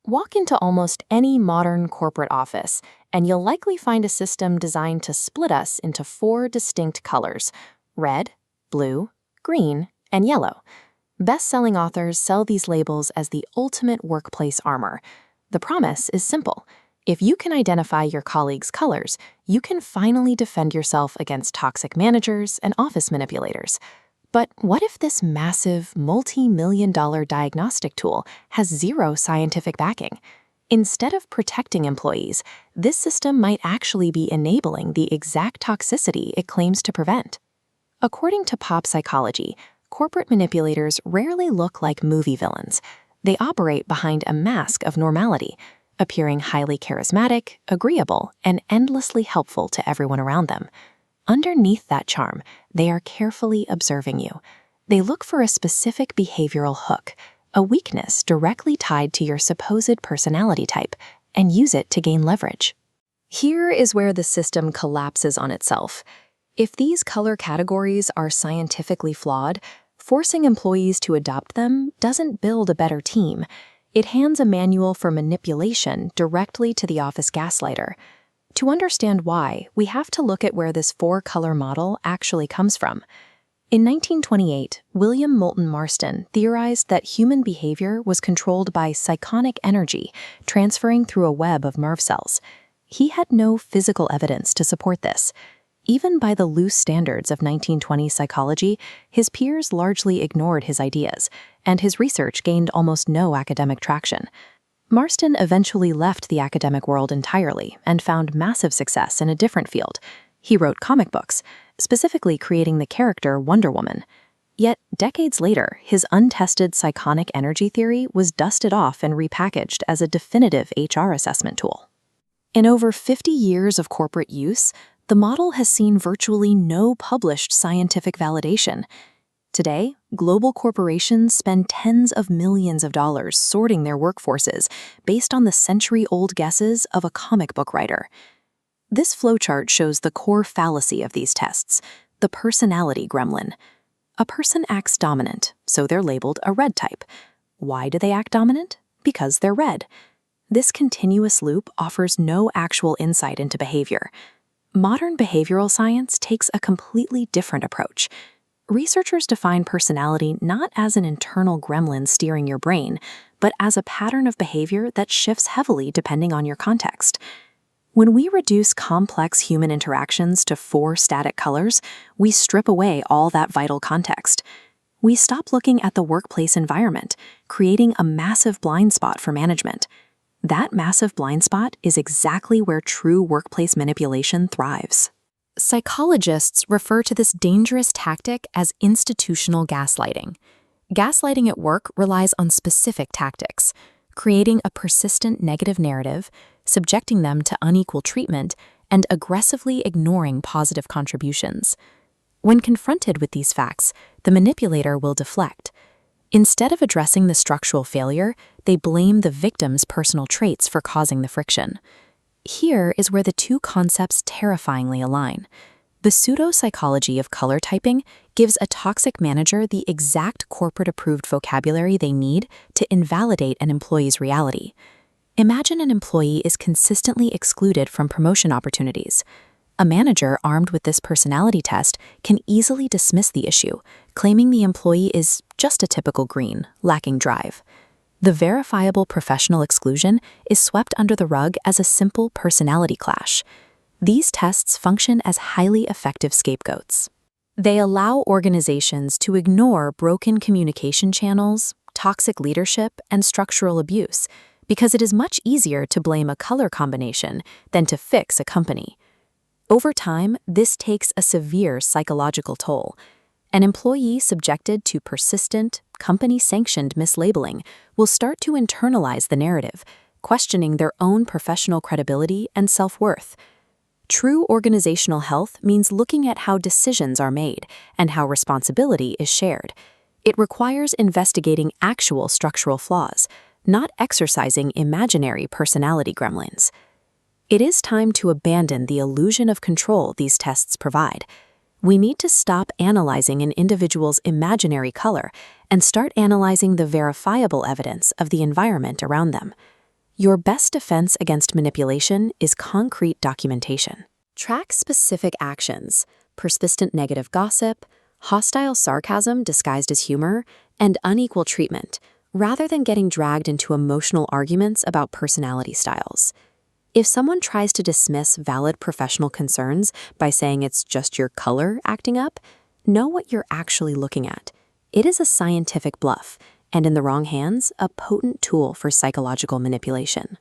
Walk into almost any modern corporate office, and you'll likely find a system designed to split us into four distinct colors: red, blue, green, and yellow. Best-selling authors sell these labels as the ultimate workplace armor. The promise is simple. If you can identify your colleagues' colors, you can finally defend yourself against toxic managers and office manipulators. But what if this massive, multi-million-dollar diagnostic tool has zero scientific backing? Instead of protecting employees, this system might actually be enabling the exact toxicity it claims to prevent. According to pop psychology, corporate manipulators rarely look like movie villains. They operate behind a mask of normality, appearing highly charismatic, agreeable, and endlessly helpful to everyone around them. Underneath that charm, they are carefully observing you. They look for a specific behavioral hook, a weakness directly tied to your supposed personality type, and use it to gain leverage. Here is where the system collapses on itself. If these color categories are scientifically flawed, forcing employees to adopt them doesn't build a better team. It hands a manual for manipulation directly to the office gaslighter. To understand why, we have to look at where this four-color model actually comes from. In 1928, William Moulton Marston theorized that human behavior was controlled by psychonic energy transferring through a web of nerve cells. He had no physical evidence to support this. Even by the loose standards of 1920s psychology, his peers largely ignored his ideas, and his research gained almost no academic traction. Marston eventually left the academic world entirely and found massive success in a different field. He wrote comic books, specifically creating the character Wonder Woman. Yet, decades later, his untested psychonic energy theory was dusted off and repackaged as a definitive HR assessment tool. In over 50 years of corporate use, the model has seen virtually no published scientific validation. Today, global corporations spend tens of millions of dollars sorting their workforces based on the century-old guesses of a comic book writer. This flowchart shows the core fallacy of these tests, the personality gremlin. A person acts dominant, so they're labeled a red type. Why do they act dominant? Because they're red. This continuous loop offers no actual insight into behavior. Modern behavioral science takes a completely different approach. Researchers define personality not as an internal gremlin steering your brain, but as a pattern of behavior that shifts heavily depending on your context. When we reduce complex human interactions to four static colors, we strip away all that vital context. We stop looking at the workplace environment, creating a massive blind spot for management. That massive blind spot is exactly where true workplace manipulation thrives. Psychologists refer to this dangerous tactic as institutional gaslighting. Gaslighting at work relies on specific tactics, creating a persistent negative narrative, subjecting them to unequal treatment, and aggressively ignoring positive contributions. When confronted with these facts, the manipulator will deflect. Instead of addressing the structural failure, they blame the victim's personal traits for causing the friction. Here is where the two concepts terrifyingly align. The pseudopsychology of color typing gives a toxic manager the exact corporate-approved vocabulary they need to invalidate an employee's reality. Imagine an employee is consistently excluded from promotion opportunities. A manager armed with this personality test can easily dismiss the issue, claiming the employee is just a typical green, lacking drive. The verifiable professional exclusion is swept under the rug as a simple personality clash. These tests function as highly effective scapegoats. They allow organizations to ignore broken communication channels, toxic leadership, and structural abuse, because it is much easier to blame a color combination than to fix a company. Over time, this takes a severe psychological toll. An employee subjected to persistent, company-sanctioned mislabeling will start to internalize the narrative, questioning their own professional credibility and self-worth. True organizational health means looking at how decisions are made and how responsibility is shared. It requires investigating actual structural flaws, not exercising imaginary personality gremlins. It is time to abandon the illusion of control these tests provide. We need to stop analyzing an individual's imaginary color and start analyzing the verifiable evidence of the environment around them. Your best defense against manipulation is concrete documentation. Track specific actions, persistent negative gossip, hostile sarcasm disguised as humor, and unequal treatment, rather than getting dragged into emotional arguments about personality styles. If someone tries to dismiss valid professional concerns by saying it's just your color acting up, know what you're actually looking at. It is a scientific bluff, and in the wrong hands, a potent tool for psychological manipulation.